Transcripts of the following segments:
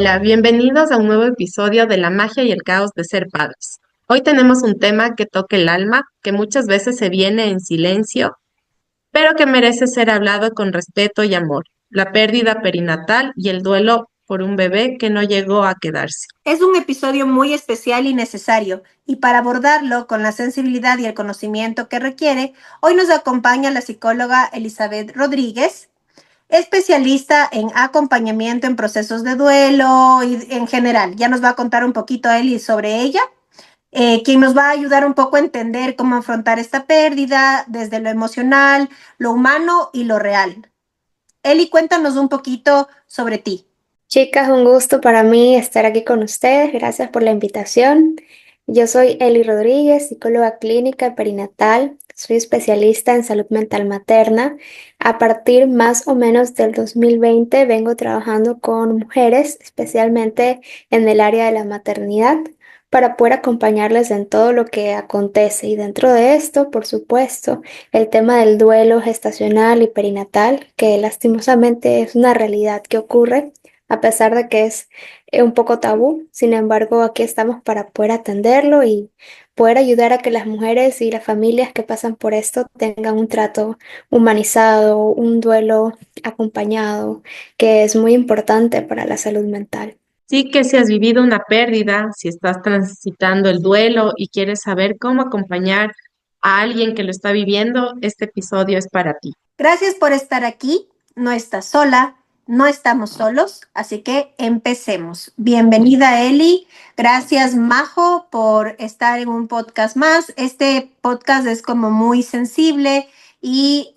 Hola, bienvenidos a un nuevo episodio de La magia y el caos de ser padres. Hoy tenemos un tema que toca el alma, que muchas veces se viene en silencio, pero que merece ser hablado con respeto y amor. La pérdida perinatal y el duelo por un bebé que no llegó a quedarse. Es un episodio muy especial y necesario, y para abordarlo con la sensibilidad y el conocimiento que requiere, hoy nos acompaña la psicóloga Elizabeth Rodríguez, especialista en acompañamiento en procesos de duelo y en general. Ya nos va a contar un poquito Eli sobre ella, quien nos va a ayudar un poco a entender cómo afrontar esta pérdida desde lo emocional, lo humano y lo real. Eli, cuéntanos un poquito sobre ti. Chicas, un gusto para mí estar aquí con ustedes. Gracias por la invitación. Yo soy Eli Rodríguez, psicóloga clínica perinatal. Soy especialista en salud mental materna. A partir más o menos del 2020 vengo trabajando con mujeres, especialmente en el área de la maternidad, para poder acompañarles en todo lo que acontece. Y dentro de esto, por supuesto, el tema del duelo gestacional y perinatal, que lastimosamente es una realidad que ocurre a pesar de que es un poco tabú. Sin embargo, aquí estamos para poder atenderlo y poder ayudar a que las mujeres y las familias que pasan por esto tengan un trato humanizado, un duelo acompañado, que es muy importante para la salud mental. Sí que si has vivido una pérdida, si estás transitando el duelo y quieres saber cómo acompañar a alguien que lo está viviendo, este episodio es para ti. Gracias por estar aquí. No estás sola, no estamos solos, así que empecemos. Bienvenida, Eli. Gracias, Majo, por estar en un podcast más. Este podcast es como muy sensible y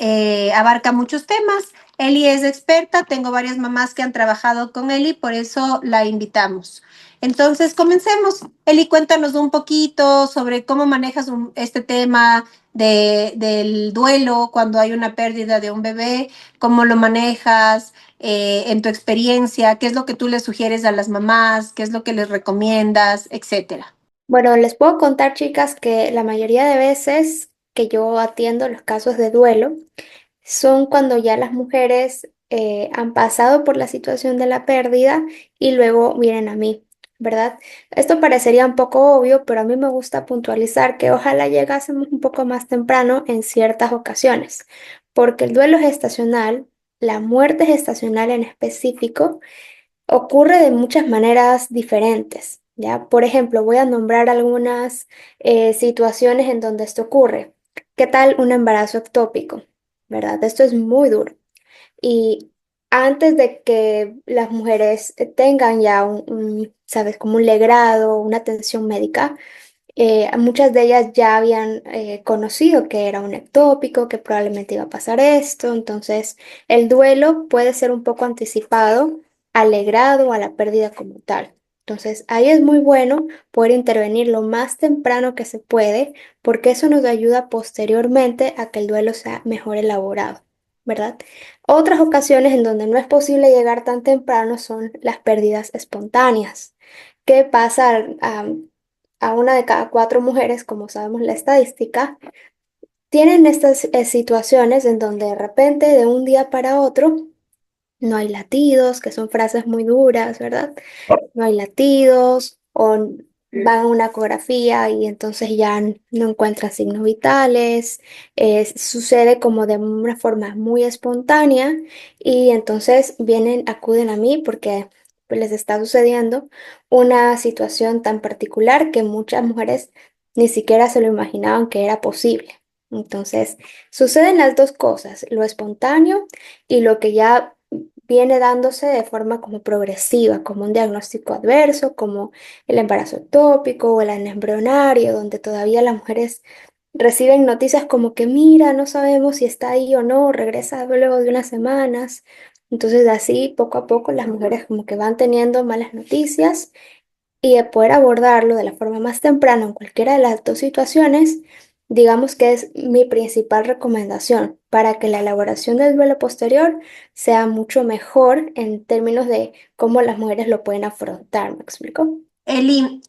abarca muchos temas. Eli es experta, tengo varias mamás que han trabajado con Eli, por eso la invitamos. Entonces, comencemos. Eli, cuéntanos un poquito sobre cómo manejas este tema del duelo cuando hay una pérdida de un bebé, cómo lo manejas en tu experiencia, qué es lo que tú le sugieres a las mamás, qué es lo que les recomiendas, etcétera. Bueno, les puedo contar, chicas, que la mayoría de veces que yo atiendo los casos de duelo son cuando ya las mujeres han pasado por la situación de la pérdida y luego vienen a mí, ¿verdad? Esto parecería un poco obvio, pero a mí me gusta puntualizar que ojalá llegásemos un poco más temprano en ciertas ocasiones, porque el duelo gestacional, la muerte gestacional en específico, ocurre de muchas maneras diferentes, ¿ya? Por ejemplo, voy a nombrar algunas situaciones en donde esto ocurre. ¿Qué tal un embarazo ectópico? ¿Verdad? Esto es muy duro. Y antes de que las mujeres tengan ya ¿sabes? Como un legrado, una atención médica, muchas de ellas ya habían conocido que era un ectópico, que probablemente iba a pasar esto. Entonces, el duelo puede ser un poco anticipado, alegrado a la pérdida como tal. Entonces, ahí es muy bueno poder intervenir lo más temprano que se puede, porque eso nos ayuda posteriormente a que el duelo sea mejor elaborado, ¿verdad? Otras ocasiones en donde no es posible llegar tan temprano son las pérdidas espontáneas. ¿Qué pasa? A una de cada cuatro mujeres, como sabemos la estadística, tienen estas situaciones en donde de repente, de un día para otro, no hay latidos, que son frases muy duras, ¿verdad? No hay latidos, o van a una ecografía y entonces ya no encuentran signos vitales, sucede como de una forma muy espontánea y entonces acuden a mí porque pues, les está sucediendo una situación tan particular que muchas mujeres ni siquiera se lo imaginaban que era posible. Entonces, suceden las dos cosas, lo espontáneo y lo que ya viene dándose de forma como progresiva, como un diagnóstico adverso, como el embarazo ectópico o el embrionario, donde todavía las mujeres reciben noticias como que mira, no sabemos si está ahí o no, regresa luego de unas semanas. Entonces así poco a poco las mujeres como que van teniendo malas noticias y de poder abordarlo de la forma más temprana en cualquiera de las dos situaciones, digamos que es mi principal recomendación para que la elaboración del duelo posterior sea mucho mejor en términos de cómo las mujeres lo pueden afrontar, ¿me explico? Eli,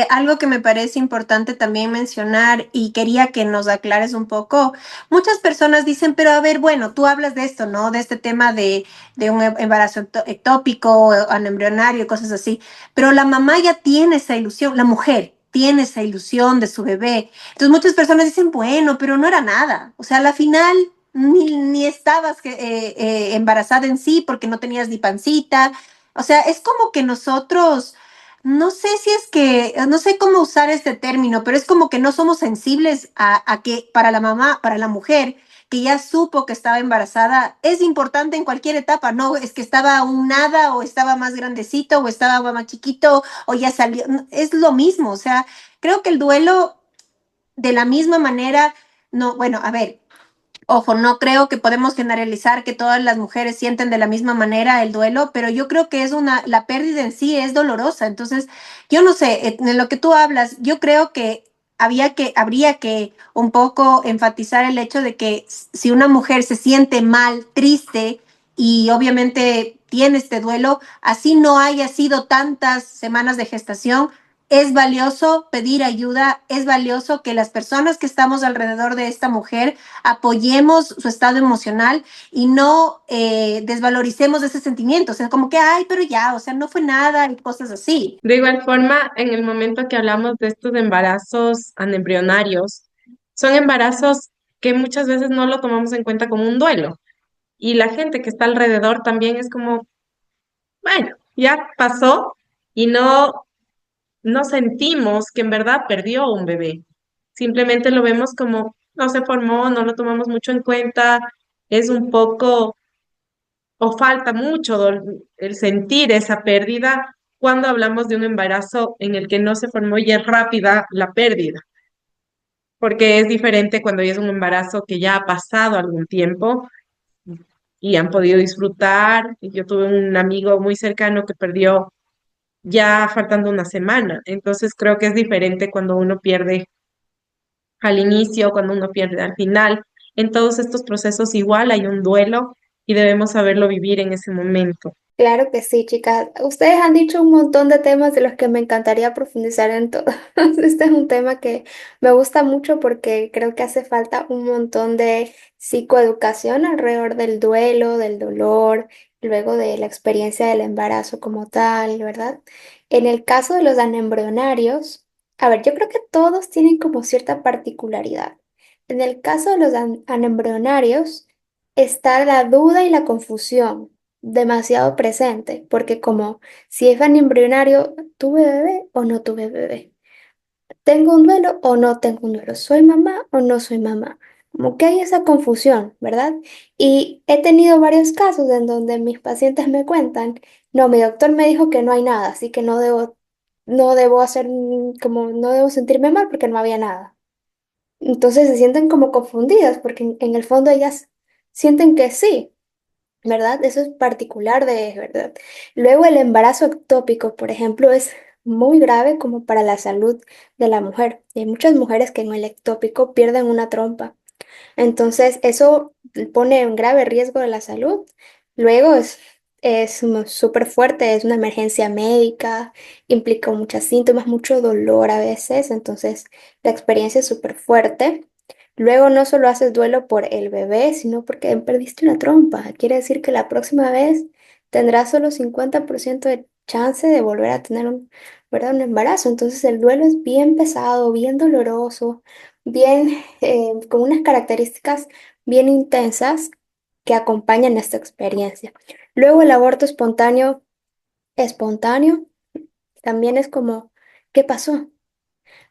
algo que me parece importante también mencionar y quería que nos aclares un poco. Muchas personas dicen, pero a ver, bueno, tú hablas de esto, ¿no? De este tema de un embarazo ectópico, anembrionario, cosas así, pero la mamá ya tiene esa ilusión, la mujer tiene esa ilusión de su bebé. Entonces muchas personas dicen, bueno, pero no era nada. O sea, a la final ni estabas embarazada en sí porque no tenías ni pancita. O sea, es como que nosotros no sé si es que, no sé cómo usar este término, pero es como que no somos sensibles a que para la mamá, para la mujer que ya supo que estaba embarazada, es importante en cualquier etapa, ¿no? Es que estaba aún nada o estaba más grandecito o estaba más chiquito o ya salió, es lo mismo, o sea, creo que el duelo de la misma manera, no, bueno, a ver, ojo, no creo que podemos generalizar que todas las mujeres sienten de la misma manera el duelo, pero yo creo que la pérdida en sí es dolorosa. Entonces, yo no sé, en lo que tú hablas, yo creo que habría que un poco enfatizar el hecho de que si una mujer se siente mal, triste y obviamente tiene este duelo, así no haya sido tantas semanas de gestación, es valioso pedir ayuda, es valioso que las personas que estamos alrededor de esta mujer apoyemos su estado emocional y no desvaloricemos ese sentimiento. O sea, como que, ay, pero ya, o sea, no fue nada y cosas así. De igual forma, en el momento que hablamos de estos embarazos anembrionarios, son embarazos que muchas veces no lo tomamos en cuenta como un duelo. Y la gente que está alrededor también es como, bueno, ya pasó y no sentimos que en verdad perdió un bebé. Simplemente lo vemos como no se formó, no lo tomamos mucho en cuenta, es un poco o falta mucho el sentir esa pérdida cuando hablamos de un embarazo en el que no se formó y es rápida la pérdida, porque es diferente cuando ya es un embarazo que ya ha pasado algún tiempo y han podido disfrutar. Yo tuve un amigo muy cercano que perdió ya faltando una semana, entonces creo que es diferente cuando uno pierde al inicio, cuando uno pierde al final. En todos estos procesos igual hay un duelo y debemos saberlo vivir en ese momento. Claro que sí, chicas. Ustedes han dicho un montón de temas de los que me encantaría profundizar en todos. Este es un tema que me gusta mucho porque creo que hace falta un montón de psicoeducación alrededor del duelo, del dolor, luego de la experiencia del embarazo como tal, ¿verdad? En el caso de los anembrionarios, a ver, yo creo que todos tienen como cierta particularidad. En el caso de los anembrionarios está la duda y la confusión demasiado presente, porque como si es embrionario, ¿tuve bebé o no tuve bebé? ¿Tengo un duelo o no tengo un duelo? ¿Soy mamá o no soy mamá? Como que hay esa confusión, ¿verdad? Y he tenido varios casos en donde mis pacientes me cuentan, no, mi doctor me dijo que no hay nada, así que no debo hacer, como, no debo sentirme mal porque no había nada. Entonces se sienten como confundidas porque en el fondo ellas sienten que sí. ¿Verdad? Eso es particular de, ¿verdad? Luego el embarazo ectópico, por ejemplo, es muy grave como para la salud de la mujer. Y hay muchas mujeres que en el ectópico pierden una trompa. Entonces, eso pone en grave riesgo de la salud. Luego es súper fuerte, es una emergencia médica, implica muchos síntomas, mucho dolor a veces. Entonces, la experiencia es súper fuerte. Luego no solo haces duelo por el bebé, sino porque perdiste una trompa. Quiere decir que la próxima vez tendrás solo 50% de chance de volver a tener ¿verdad? Un embarazo. Entonces el duelo es bien pesado, bien doloroso, bien con unas características bien intensas que acompañan esta experiencia. Luego el aborto espontáneo, también es como, ¿qué pasó?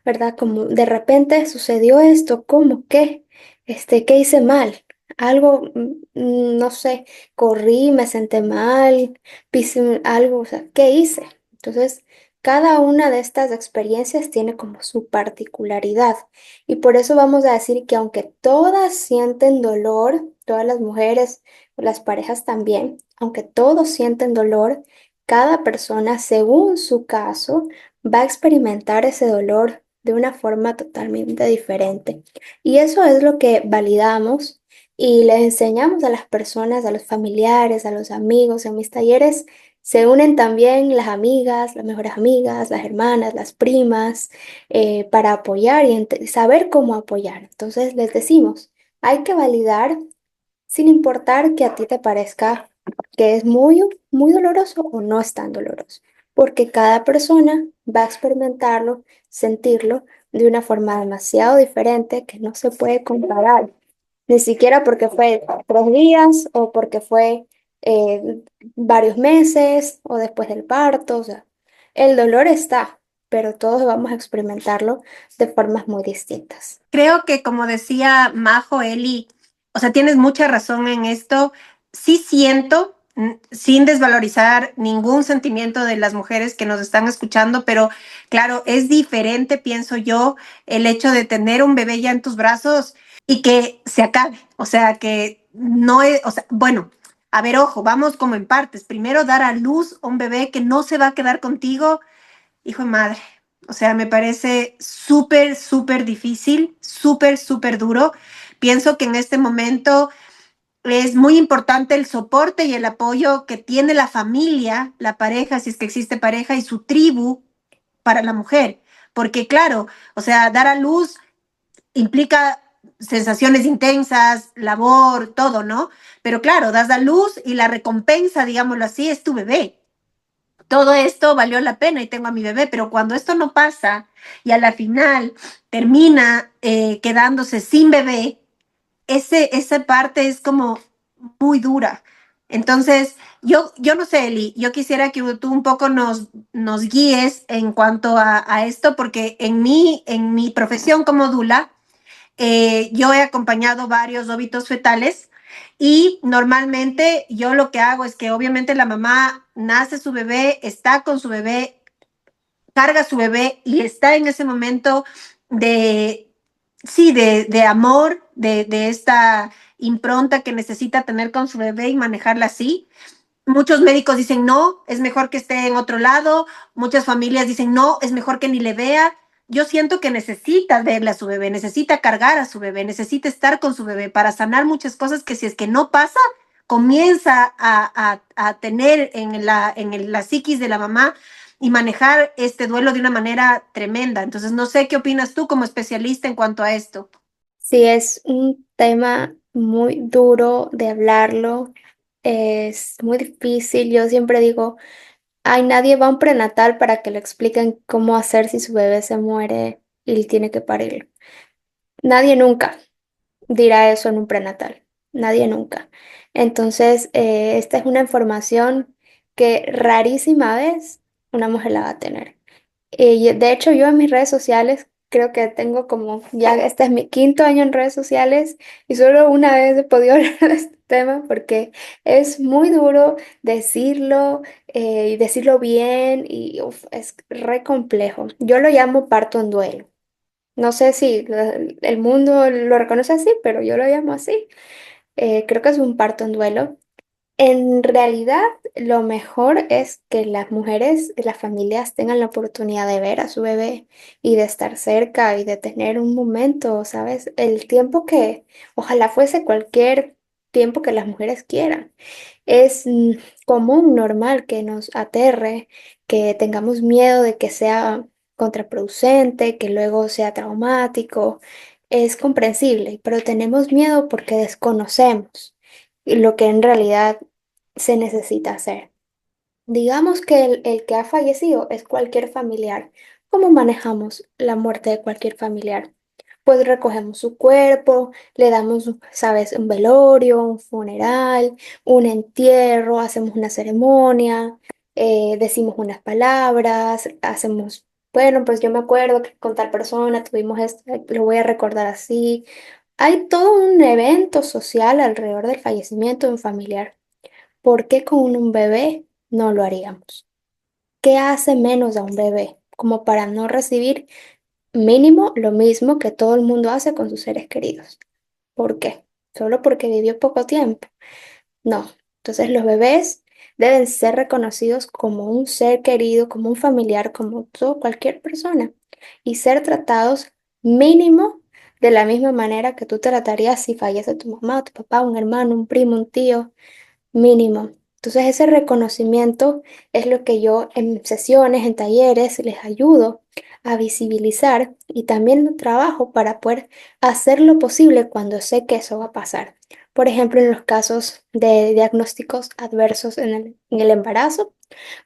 ¿Verdad? Como de repente sucedió esto, ¿cómo? ¿Qué? ¿Qué hice mal? Algo, no sé, corrí, me senté mal, pisé algo, o sea, ¿qué hice? Entonces, cada una de estas experiencias tiene como su particularidad y por eso vamos a decir que aunque todas sienten dolor, todas las mujeres, las parejas también, aunque todos sienten dolor, cada persona, según su caso, va a experimentar ese dolor de una forma totalmente diferente. Y eso es lo que validamos y les enseñamos a las personas, a los familiares, a los amigos en mis talleres. Se unen también las amigas, las mejores amigas, las hermanas, las primas, para apoyar y saber cómo apoyar. Entonces les decimos, hay que validar sin importar que a ti te parezca que es muy doloroso o no es tan doloroso, porque cada persona va a experimentarlo, sentirlo de una forma demasiado diferente que no se puede comparar, ni siquiera porque fue 3 días o porque fue eh, varios meses o después del parto, o sea, el dolor está, pero todos vamos a experimentarlo de formas muy distintas. Creo que como decía Majo, Eli, o sea, tienes mucha razón en esto. Sí siento, sin desvalorizar ningún sentimiento de las mujeres que nos están escuchando, pero claro, es diferente, pienso yo, el hecho de tener un bebé ya en tus brazos y que se acabe. O sea, que no es, o sea, bueno, a ver, ojo, vamos como en partes. Primero, dar a luz a un bebé que no se va a quedar contigo. Hijo de madre. O sea, me parece súper, súper difícil, súper, súper duro. Pienso que en este momento es muy importante el soporte y el apoyo que tiene la familia, la pareja, si es que existe pareja, y su tribu para la mujer. Porque claro, o sea, dar a luz implica sensaciones intensas, labor, todo, ¿no? Pero claro, das a luz y la recompensa, digámoslo así, es tu bebé. Todo esto valió la pena y tengo a mi bebé, pero cuando esto no pasa y a la final termina quedándose sin bebé, esa parte es como muy dura. Entonces, yo no sé, Eli, yo quisiera que tú un poco nos guíes en cuanto a esto, porque en mi profesión como dula, yo he acompañado varios óbitos fetales y normalmente yo lo que hago es que obviamente la mamá nace su bebé, está con su bebé, carga a su bebé y está en ese momento de, sí, de amor, de esta impronta que necesita tener con su bebé y manejarla así. Muchos médicos dicen no, es mejor que esté en otro lado. Muchas familias dicen no, es mejor que ni le vea. Yo siento que necesita verle a su bebé, necesita cargar a su bebé, necesita estar con su bebé para sanar muchas cosas que si es que no pasa, comienza a tener en la psiquis de la mamá y manejar este duelo de una manera tremenda. Entonces, no sé qué opinas tú como especialista en cuanto a esto. Sí, es un tema muy duro de hablarlo, es muy difícil. Yo siempre digo, ay, nadie va a un prenatal para que le expliquen cómo hacer si su bebé se muere y tiene que parirlo. Nadie nunca dirá eso en un prenatal, nadie nunca. Entonces, esta es una información que rarísima vez una mujer la va a tener. Y de hecho, yo en mis redes sociales creo que tengo como, ya este es mi quinto año en redes sociales y solo una vez he podido hablar de este tema porque es muy duro decirlo, y decirlo bien y uf, es re complejo. Yo lo llamo parto en duelo. No sé si el mundo lo reconoce así, pero yo lo llamo así. Creo que es un parto en duelo. En realidad, lo mejor es que las mujeres, las familias tengan la oportunidad de ver a su bebé y de estar cerca y de tener un momento, ¿sabes? El tiempo que ojalá fuese cualquier tiempo que las mujeres quieran. Es común, normal que nos aterre, que tengamos miedo de que sea contraproducente, que luego sea traumático. Es comprensible, pero tenemos miedo porque desconocemos lo que en realidad se necesita hacer. Digamos que el que ha fallecido es cualquier familiar. ¿Cómo manejamos la muerte de cualquier familiar? Pues recogemos su cuerpo, le damos, sabes, un velorio, un funeral, un entierro, hacemos una ceremonia, decimos unas palabras, hacemos, bueno, pues yo me acuerdo que con tal persona tuvimos esto, lo voy a recordar así. Hay todo un evento social alrededor del fallecimiento de un familiar. ¿Por qué con un bebé no lo haríamos? ¿Qué hace menos a un bebé? Como para no recibir mínimo lo mismo que todo el mundo hace con sus seres queridos. ¿Por qué? ¿Solo porque vivió poco tiempo? No. Entonces los bebés deben ser reconocidos como un ser querido, como un familiar, como todo, cualquier persona, y ser tratados mínimo de la misma manera que tú tratarías si fallece tu mamá, tu papá, un hermano, un primo, un tío, mínimo. Entonces ese reconocimiento es lo que yo en sesiones, en talleres, les ayudo a visibilizar y también trabajo para poder hacer lo posible cuando sé que eso va a pasar. Por ejemplo, en los casos de diagnósticos adversos en el embarazo,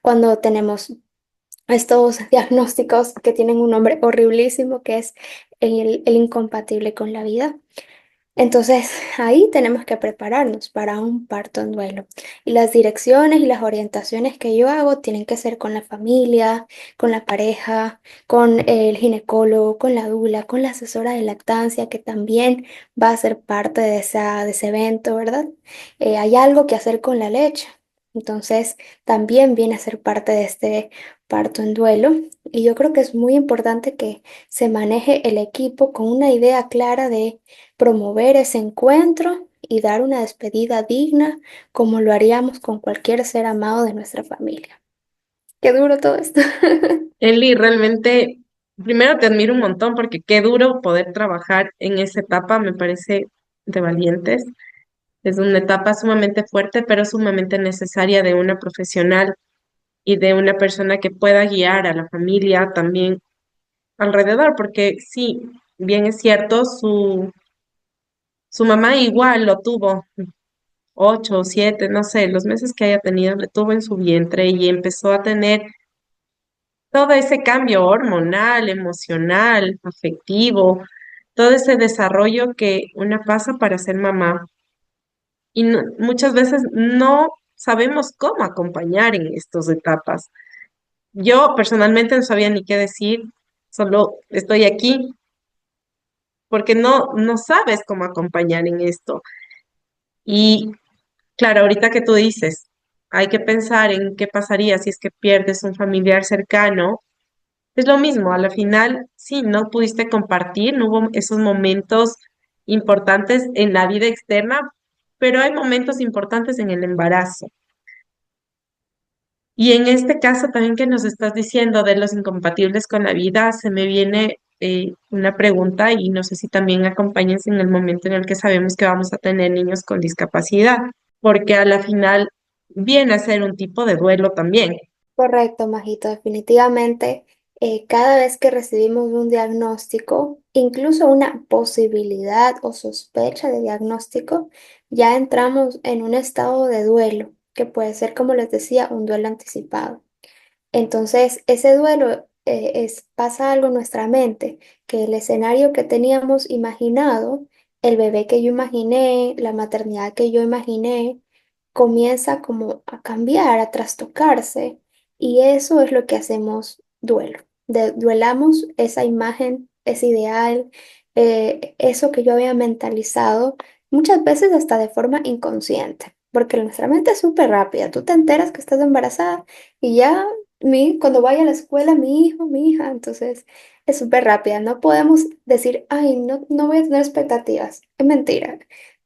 cuando tenemos estos diagnósticos que tienen un nombre horriblísimo que es el incompatible con la vida. Entonces, ahí tenemos que prepararnos para un parto en duelo. Y las direcciones y las orientaciones que yo hago tienen que ser con la familia, con la pareja, con el ginecólogo, con la dula, con la asesora de lactancia, que también va a ser parte de ese evento, ¿verdad? Hay algo que hacer con la leche. Entonces, también viene a ser parte de este parto en duelo. Y yo creo que es muy importante que se maneje el equipo con una idea clara de promover ese encuentro y dar una despedida digna como lo haríamos con cualquier ser amado de nuestra familia. Qué duro todo esto. Eli, realmente, primero te admiro un montón porque qué duro poder trabajar en esa etapa, me parece de valientes. Es una etapa sumamente fuerte, pero sumamente necesaria de una profesional y de una persona que pueda guiar a la familia también alrededor, porque sí, bien es cierto, su mamá igual lo tuvo, 8 o 7, no sé, los meses que haya tenido, le tuvo en su vientre y empezó a tener todo ese cambio hormonal, emocional, afectivo, todo ese desarrollo que una pasa para ser mamá. Y muchas veces no sabemos cómo acompañar en estas etapas. Yo personalmente no sabía ni qué decir, solo estoy aquí porque no sabes cómo acompañar en esto. Y claro, ahorita que tú dices, hay que pensar en qué pasaría si es que pierdes un familiar cercano. Es lo mismo, a la final, sí, no pudiste compartir, no hubo esos momentos importantes en la vida externa, pero hay momentos importantes en el embarazo. Y en este caso también que nos estás diciendo de los incompatibles con la vida, se me viene una pregunta y no sé si también acompañas en el momento en el que sabemos que vamos a tener niños con discapacidad, porque a la final viene a ser un tipo de duelo también. Correcto, Majito, definitivamente. Cada vez que recibimos un diagnóstico, incluso una posibilidad o sospecha de diagnóstico, ya entramos en un estado de duelo, que puede ser, como les decía, un duelo anticipado. Entonces, ese duelo pasa algo en nuestra mente, que el escenario que teníamos imaginado, el bebé que yo imaginé, la maternidad que yo imaginé, comienza como a cambiar, a trastocarse, y eso es lo que hacemos duelo. Duelamos esa imagen, ese ideal, eso que yo había mentalizado, muchas veces hasta de forma inconsciente, porque nuestra mente es súper rápida. Tú te enteras que estás embarazada y ya cuando vaya a la escuela, mi hijo, mi hija, entonces es súper rápida. No podemos decir, ay, no voy a tener expectativas. Es mentira.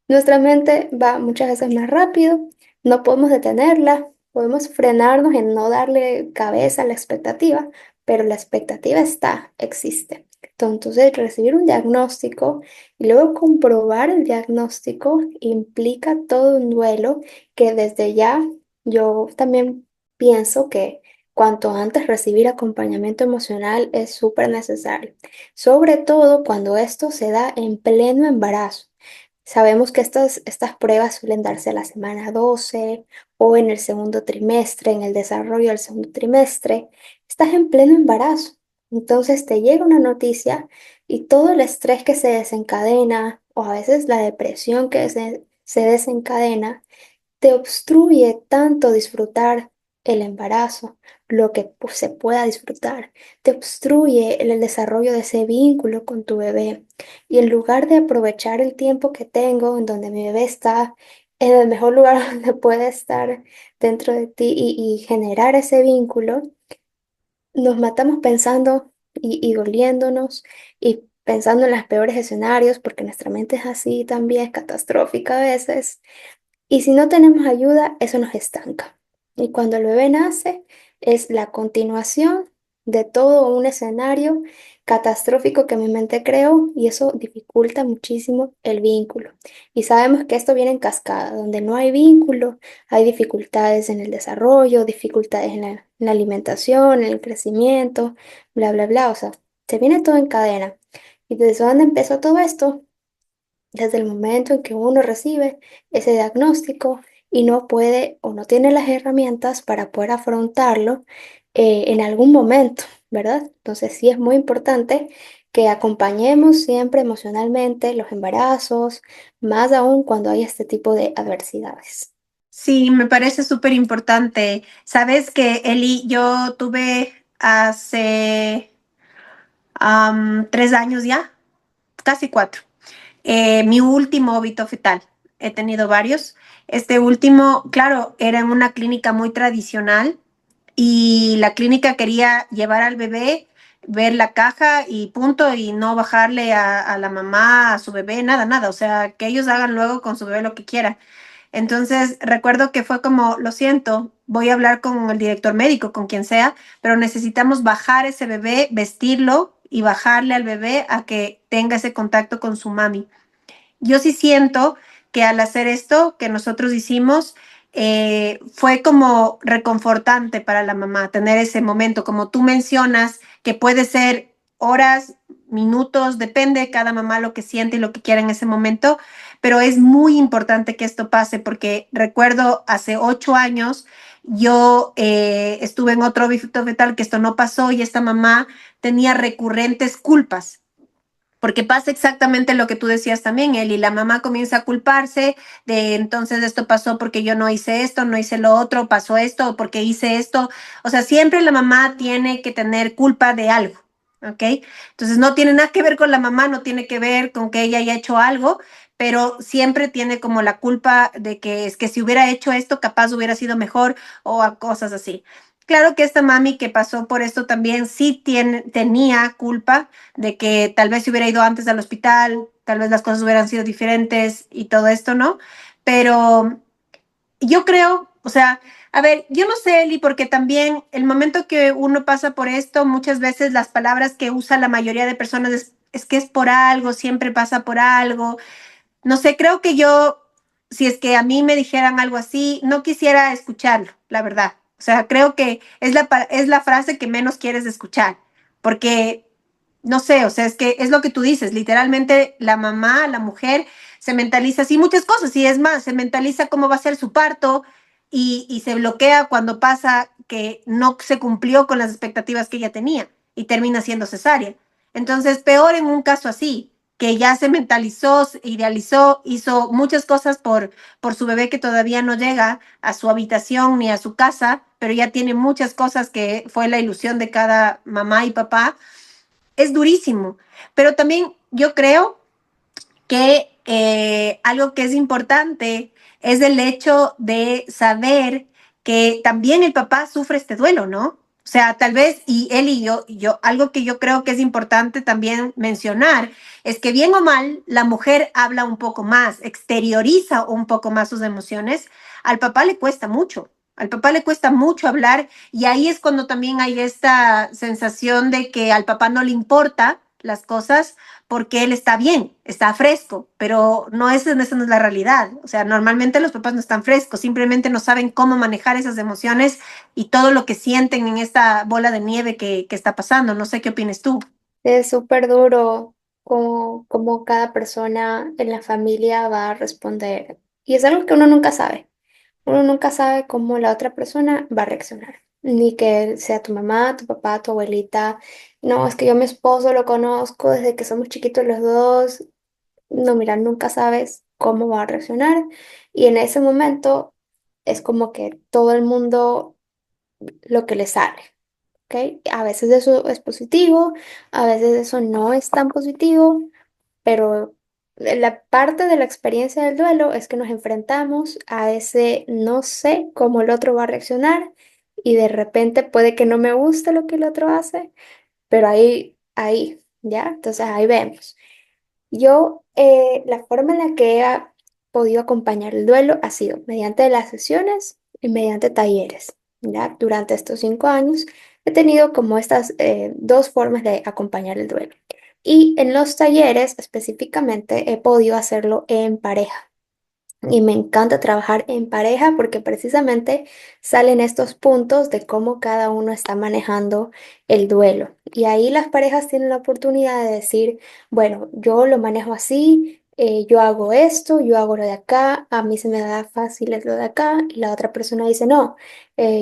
Nuestra mente va muchas veces más rápido, no podemos detenerla, podemos frenarnos en no darle cabeza a la expectativa, pero la expectativa está, existe. Entonces, recibir un diagnóstico y luego comprobar el diagnóstico implica todo un duelo que desde ya yo también pienso que cuanto antes recibir acompañamiento emocional es súper necesario, sobre todo cuando esto se da en pleno embarazo. Sabemos que estas pruebas suelen darse a la semana 12 o en el segundo trimestre, en el desarrollo del segundo trimestre. Estás en pleno embarazo. Entonces te llega una noticia y todo el estrés que se desencadena o a veces la depresión que se desencadena te obstruye tanto disfrutar el embarazo, lo que pues, se pueda disfrutar, te obstruye el desarrollo de ese vínculo con tu bebé. Y en lugar de aprovechar el tiempo que tengo en donde mi bebé está en el mejor lugar donde puede estar dentro de ti y generar ese vínculo, nos matamos pensando y doliéndonos y pensando en los peores escenarios, porque nuestra mente es así también, es catastrófica a veces. Y si no tenemos ayuda, eso nos estanca. Y cuando el bebé nace, es la continuación de todo un escenario catastrófico que mi mente creó y eso dificulta muchísimo el vínculo. Y sabemos que esto viene en cascada, donde no hay vínculo, hay dificultades en el desarrollo, dificultades en la alimentación, en el crecimiento, bla, bla, bla. O sea, se viene todo en cadena. ¿Y desde dónde empezó todo esto? Desde el momento en que uno recibe ese diagnóstico y no puede o no tiene las herramientas para poder afrontarlo en algún momento, ¿verdad? Entonces sí es muy importante que acompañemos siempre emocionalmente los embarazos, más aún cuando hay este tipo de adversidades. Sí, me parece súper importante. Sabes que Eli, yo tuve hace 3 años ya, casi 4, mi último óbito fetal. He tenido varios. Este último, claro, era en una clínica muy tradicional y la clínica quería llevar al bebé, ver la caja y punto, y no bajarle a la mamá, a su bebé, nada, nada. O sea, que ellos hagan luego con su bebé lo que quieran. Entonces, recuerdo que fue como, lo siento, voy a hablar con el director médico, con quien sea, pero necesitamos bajar ese bebé, vestirlo y bajarle al bebé a que tenga ese contacto con su mami. Yo sí siento que al hacer esto que nosotros hicimos, fue como reconfortante para la mamá tener ese momento, como tú mencionas, que puede ser horas, minutos, depende de cada mamá lo que siente y lo que quiera en ese momento, pero es muy importante que esto pase porque recuerdo hace 8 años yo estuve en otro óbito fetal que esto no pasó y esta mamá tenía recurrentes culpas. Porque pasa exactamente lo que tú decías también, Eli. La mamá comienza a culparse de entonces esto pasó porque yo no hice esto, no hice lo otro, pasó esto, o porque hice esto. O sea, siempre la mamá tiene que tener culpa de algo, ¿ok? Entonces no tiene nada que ver con la mamá, no tiene que ver con que ella haya hecho algo, pero siempre tiene como la culpa de que es que si hubiera hecho esto, capaz hubiera sido mejor o a cosas así. Claro que esta mami que pasó por esto también sí tenía culpa de que tal vez si hubiera ido antes al hospital, tal vez las cosas hubieran sido diferentes y todo esto, ¿no? Pero yo creo, o sea, a ver, yo no sé, Eli, porque también el momento que uno pasa por esto, muchas veces las palabras que usa la mayoría de personas es que es por algo, siempre pasa por algo. No sé, creo que yo, si es que a mí me dijeran algo así, no quisiera escucharlo, la verdad. O sea, creo que es la frase que menos quieres escuchar, porque, no sé, o sea, es que es lo que tú dices, literalmente la mamá, la mujer, se mentaliza así muchas cosas, y es más, se mentaliza cómo va a ser su parto y se bloquea cuando pasa que no se cumplió con las expectativas que ella tenía y termina siendo cesárea. Entonces, peor en un caso así que ya se mentalizó, se idealizó, hizo muchas cosas por su bebé que todavía no llega a su habitación ni a su casa, pero ya tiene muchas cosas que fue la ilusión de cada mamá y papá. Es durísimo, pero también yo creo que algo que es importante es el hecho de saber que también el papá sufre este duelo, ¿no? O sea, tal vez, y él y yo, algo que yo creo que es importante también mencionar es que bien o mal, la mujer habla un poco más, exterioriza un poco más sus emociones. Al papá le cuesta mucho. Al papá le cuesta mucho hablar y ahí es cuando también hay esta sensación de que al papá no le importa las cosas porque él está bien, está fresco, pero no esa no es la realidad. O sea, normalmente los papás no están frescos, simplemente no saben cómo manejar esas emociones y todo lo que sienten en esta bola de nieve que está pasando. No sé qué opinas tú. Es súper duro como cada persona en la familia va a responder. Y es algo que uno nunca sabe. Uno nunca sabe cómo la otra persona va a reaccionar. Ni que sea tu mamá, tu papá, tu abuelita. No, es que yo a mi esposo lo conozco desde que somos chiquitos los dos. No, mira, nunca sabes cómo va a reaccionar. Y en ese momento es como que todo el mundo lo que le sale. ¿Ok? A veces eso es positivo, a veces eso no es tan positivo, pero la parte de la experiencia del duelo es que nos enfrentamos a ese no sé cómo el otro va a reaccionar y de repente puede que no me guste lo que el otro hace, pero ¿ya? Entonces ahí vemos. Yo, la forma en la que he podido acompañar el duelo ha sido mediante las sesiones y mediante talleres, ¿ya? Durante estos 5 años he tenido como estas dos formas de acompañar el duelo. Y en los talleres específicamente he podido hacerlo en pareja. Y me encanta trabajar en pareja porque precisamente salen estos puntos de cómo cada uno está manejando el duelo. Y ahí las parejas tienen la oportunidad de decir, bueno, yo lo manejo así, yo hago esto, yo hago lo de acá, a mí se me da fácil es lo de acá, y la otra persona dice, no,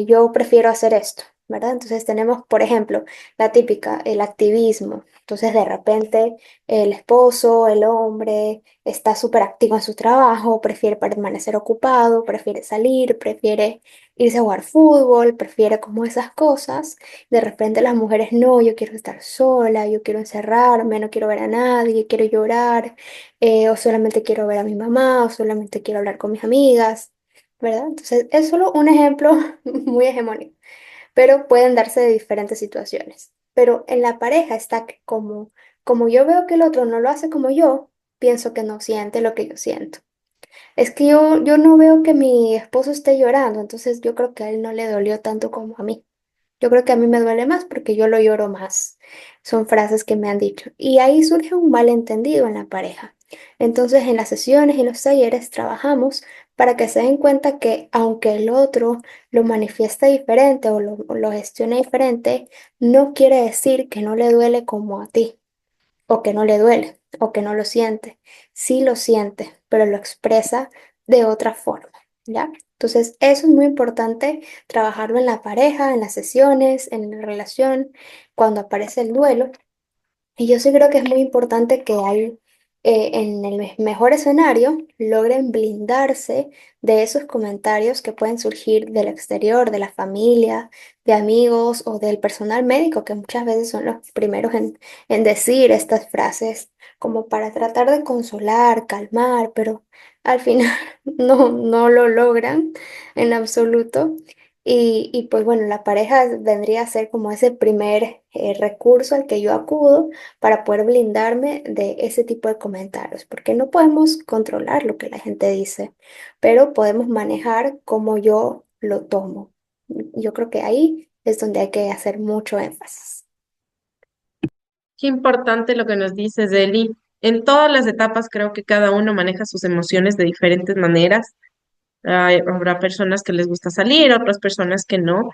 yo prefiero hacer esto, ¿verdad? Entonces tenemos, por ejemplo, la típica, el activismo. Entonces de repente el esposo, el hombre está súper activo en su trabajo, prefiere permanecer ocupado, prefiere salir, prefiere irse a jugar fútbol, prefiere como esas cosas. De repente las mujeres, no, yo quiero estar sola, yo quiero encerrarme, no quiero ver a nadie, quiero llorar, o solamente quiero ver a mi mamá, o solamente quiero hablar con mis amigas, ¿verdad? Entonces es solo un ejemplo muy hegemónico, pero pueden darse de diferentes situaciones. Pero en la pareja está que como yo veo que el otro no lo hace como yo, pienso que no siente lo que yo siento. Es que yo no veo que mi esposo esté llorando, entonces yo creo que a él no le dolió tanto como a mí. Yo creo que a mí me duele más porque yo lo lloro más. Son frases que me han dicho. Y ahí surge un malentendido en la pareja. Entonces, en las sesiones y los talleres trabajamos para que se den cuenta que aunque el otro lo manifiesta diferente o lo gestione diferente, no quiere decir que no le duele como a ti o que no le duele, o que no lo siente. Sí lo siente, pero lo expresa de otra forma, ¿ya? Entonces, eso es muy importante trabajarlo en la pareja, en las sesiones, en la relación, cuando aparece el duelo. Y yo sí creo que es muy importante que hay, en el mejor escenario, logren blindarse de esos comentarios que pueden surgir del exterior, de la familia, de amigos o del personal médico, que muchas veces son los primeros en decir estas frases, como para tratar de consolar, calmar, pero al final no lo logran en absoluto. Y pues bueno, la pareja vendría a ser como ese primer recurso al que yo acudo para poder blindarme de ese tipo de comentarios, porque no podemos controlar lo que la gente dice, pero podemos manejar cómo yo lo tomo. Yo creo que ahí es donde hay que hacer mucho énfasis. Qué importante lo que nos dices, Eli. En todas las etapas creo que cada uno maneja sus emociones de diferentes maneras. Habrá personas que les gusta salir, otras personas que no,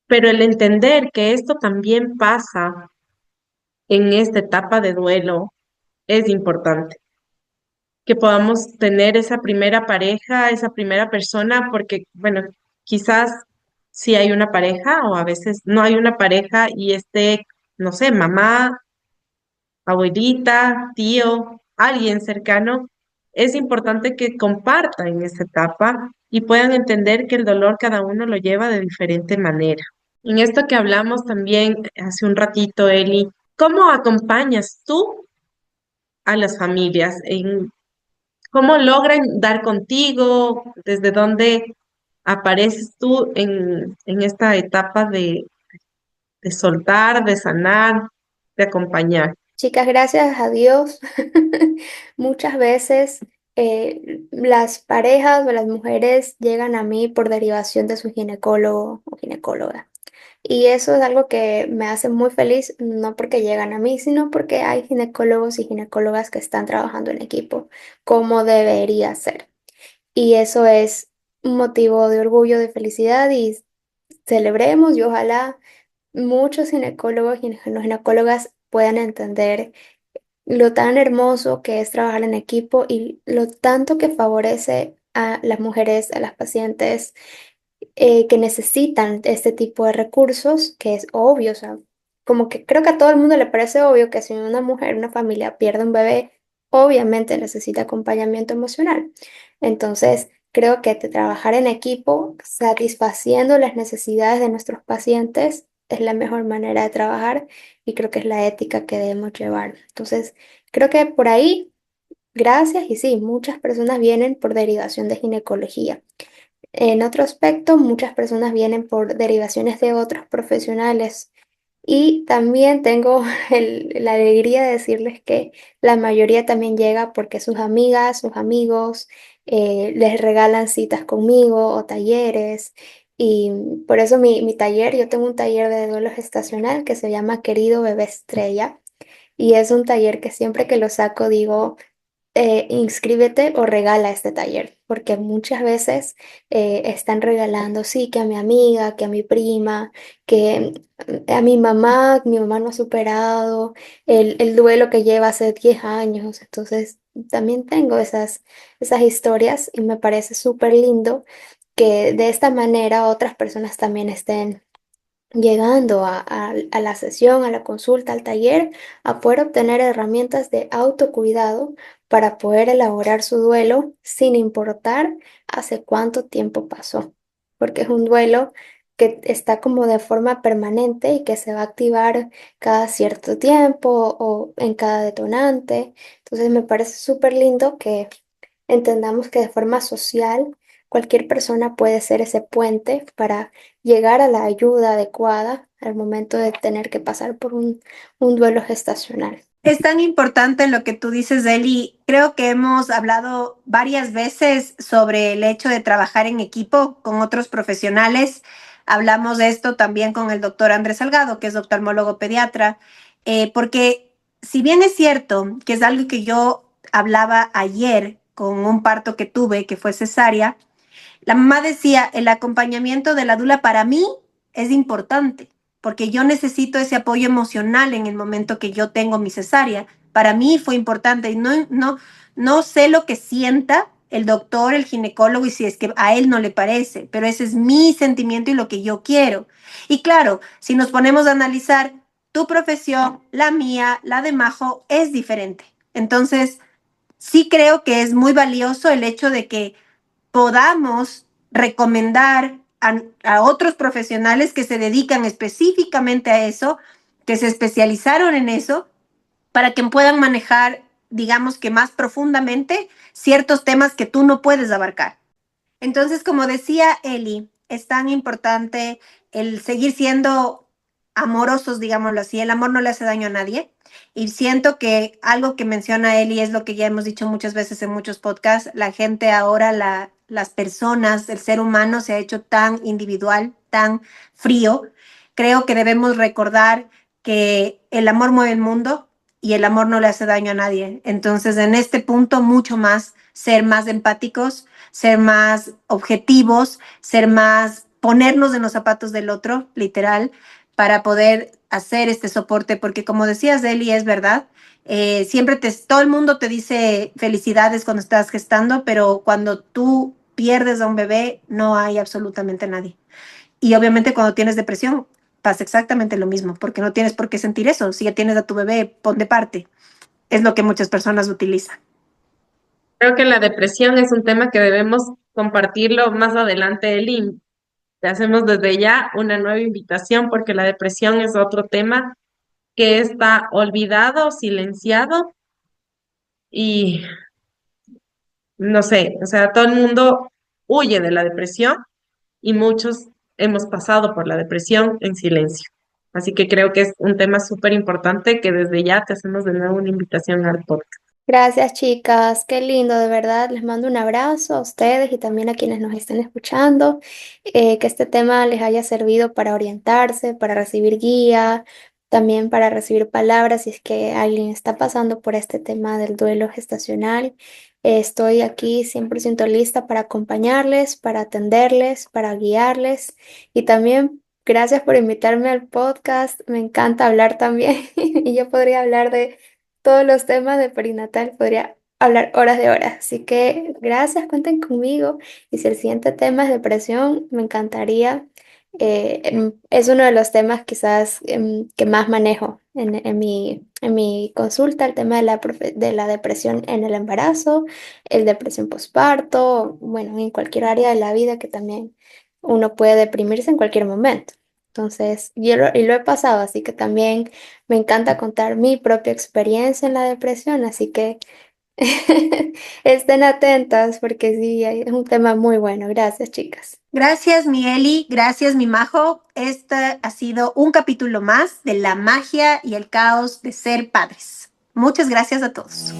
pero el entender que esto también pasa en esta etapa de duelo es importante. Que podamos tener esa primera pareja, esa primera persona, porque, bueno, quizás si hay una pareja o a veces no hay una pareja y esté, no sé, mamá, abuelita, tío, alguien cercano, es importante que compartan en esta etapa y puedan entender que el dolor cada uno lo lleva de diferente manera. En esto que hablamos también hace un ratito, Eli, ¿cómo acompañas tú a las familias? ¿Cómo logran dar contigo? ¿Desde dónde apareces tú en esta etapa de soltar, de sanar, de acompañar? Chicas, gracias a Dios, muchas veces las parejas o las mujeres llegan a mí por derivación de su ginecólogo o ginecóloga. Y eso es algo que me hace muy feliz, no porque llegan a mí, sino porque hay ginecólogos y ginecólogas que están trabajando en equipo como debería ser. Y eso es un motivo de orgullo, de felicidad y celebremos y ojalá muchos ginecólogos y ginecólogas puedan entender lo tan hermoso que es trabajar en equipo y lo tanto que favorece a las mujeres, a las pacientes que necesitan este tipo de recursos, que es obvio, o sea, como que creo que a todo el mundo le parece obvio que si una mujer, una familia pierde un bebé, obviamente necesita acompañamiento emocional. Entonces, creo que trabajar en equipo, satisfaciendo las necesidades de nuestros pacientes, es la mejor manera de trabajar y creo que es la ética que debemos llevar. Entonces, creo que por ahí, gracias y sí, muchas personas vienen por derivación de ginecología. En otro aspecto, muchas personas vienen por derivaciones de otros profesionales y también tengo la alegría de decirles que la mayoría también llega porque sus amigas, sus amigos les regalan citas conmigo o talleres Y por eso mi taller, yo tengo un taller de duelo gestacional que se llama Querido Bebé Estrella. Y es un taller que siempre que lo saco digo, inscríbete o regala este taller, porque muchas veces están regalando, sí, que a mi amiga, que a mi prima, que a mi mamá no ha superado el duelo que lleva hace 10 años. Entonces, también tengo esas historias y me parece súper lindo que de esta manera otras personas también estén llegando a la sesión, a la consulta, al taller, a poder obtener herramientas de autocuidado para poder elaborar su duelo sin importar hace cuánto tiempo pasó, porque es un duelo que está como de forma permanente y que se va a activar cada cierto tiempo o en cada detonante. Entonces me parece súper lindo que entendamos que de forma social cualquier persona puede ser ese puente para llegar a la ayuda adecuada al momento de tener que pasar por un duelo gestacional. Es tan importante lo que tú dices, Eli. Creo que hemos hablado varias veces sobre el hecho de trabajar en equipo con otros profesionales. Hablamos de esto también con el doctor Andrés Salgado, que es oftalmólogo pediatra, porque si bien es cierto que es algo que yo hablaba ayer con un parto que tuve, que fue cesárea, la mamá decía, el acompañamiento de la dula para mí es importante, porque yo necesito ese apoyo emocional en el momento que yo tengo mi cesárea. Para mí fue importante y no sé lo que sienta el doctor, el ginecólogo, y si es que a él no le parece, pero ese es mi sentimiento y lo que yo quiero. Y claro, si nos ponemos a analizar tu profesión, la mía, la de Majo, es diferente. Entonces, sí creo que es muy valioso el hecho de que podamos recomendar a otros profesionales que se dedican específicamente a eso, que se especializaron en eso, para que puedan manejar, digamos que más profundamente, ciertos temas que tú no puedes abarcar. Entonces, como decía Eli, es tan importante el seguir siendo amorosos, digámoslo así. El amor no le hace daño a nadie. Y siento que algo que menciona Eli es lo que ya hemos dicho muchas veces en muchos podcasts. La gente ahora, las personas, el ser humano se ha hecho tan individual, tan frío. Creo que debemos recordar que el amor mueve el mundo y el amor no le hace daño a nadie. Entonces, en este punto, mucho más, ser más empáticos, ser más objetivos, ser más, ponernos en los zapatos del otro, literal, para poder hacer este soporte, porque como decías, Eli, es verdad, siempre todo el mundo te dice felicidades cuando estás gestando, pero cuando tú pierdes a un bebé, no hay absolutamente nadie. Y obviamente cuando tienes depresión, pasa exactamente lo mismo, porque no tienes por qué sentir eso. Si ya tienes a tu bebé, pon de parte. Es lo que muchas personas utilizan. Creo que la depresión es un tema que debemos compartirlo más adelante, Eli. Te hacemos desde ya una nueva invitación porque la depresión es otro tema que está olvidado, silenciado y no sé, o sea, todo el mundo huye de la depresión y muchos hemos pasado por la depresión en silencio. Así que creo que es un tema súper importante que desde ya te hacemos de nuevo una invitación al podcast. Gracias, chicas. Qué lindo, de verdad. Les mando un abrazo a ustedes y también a quienes nos estén escuchando. Que este tema les haya servido para orientarse, para recibir guía, también para recibir palabras si es que alguien está pasando por este tema del duelo gestacional. Estoy aquí 100% lista para acompañarles, para atenderles, para guiarles y también gracias por invitarme al podcast. Me encanta hablar también y yo podría hablar de todos los temas de perinatal, podría hablar horas de horas. Así que gracias, cuenten conmigo. Y si el siguiente tema es depresión, me encantaría. Es uno de los temas quizás que más manejo en mi consulta, el tema de la depresión en el embarazo, el depresión postparto, bueno, en cualquier área de la vida que también uno puede deprimirse en cualquier momento. Entonces, y lo he pasado, así que también me encanta contar mi propia experiencia en la depresión, así que estén atentas porque sí, es un tema muy bueno. Gracias, chicas. Gracias, mi Eli. Gracias, mi Majo. Este ha sido un capítulo más de la magia y el caos de ser padres. Muchas gracias a todos.